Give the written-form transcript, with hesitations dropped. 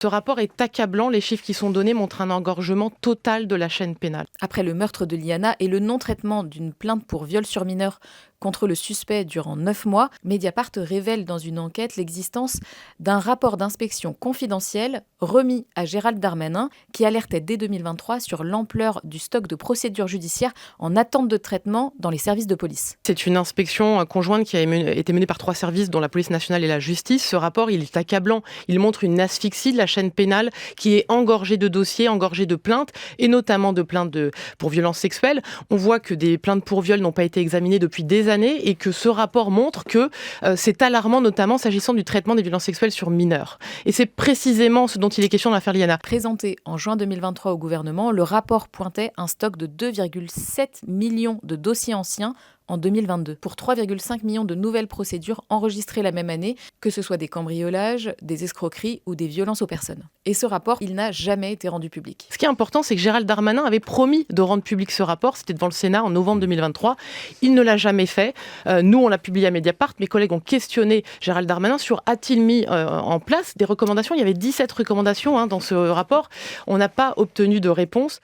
Ce rapport est accablant. Les chiffres qui sont donnés montrent un engorgement total de la chaîne pénale. Après le meurtre de Liana et le non-traitement d'une plainte pour viol sur mineur contre le suspect durant 9 mois, Mediapart révèle dans une enquête l'existence d'un rapport d'inspection confidentiel remis à Gérald Darmanin qui alertait dès 2023 sur l'ampleur du stock de procédures judiciaires en attente de traitement dans les services de police. C'est une inspection conjointe qui a été menée par 3 services, dont la police nationale et la justice. Ce rapport, il est accablant. Il montre une asphyxie de la chaîne pénale qui est engorgée de dossiers, engorgée de plaintes, et notamment de plaintes pour violences sexuelles. On voit que des plaintes pour viol n'ont pas été examinées depuis des années et que ce rapport montre que c'est alarmant, notamment s'agissant du traitement des violences sexuelles sur mineurs. Et c'est précisément ce dont il est question dans l'affaire Liana. Présenté en juin 2023 au gouvernement, le rapport pointait un stock de 2,7 millions de dossiers anciens en 2022, pour 3,5 millions de nouvelles procédures enregistrées la même année, que ce soit des cambriolages, des escroqueries ou des violences aux personnes. Et ce rapport, il n'a jamais été rendu public. Ce qui est important, c'est que Gérald Darmanin avait promis de rendre public ce rapport. C'était devant le Sénat en novembre 2023. Il ne l'a jamais fait. Nous, on l'a publié à Mediapart. Mes collègues ont questionné Gérald Darmanin sur a-t-il mis en place des recommandations. Il y avait 17 recommandations dans ce rapport. On n'a pas obtenu de réponse.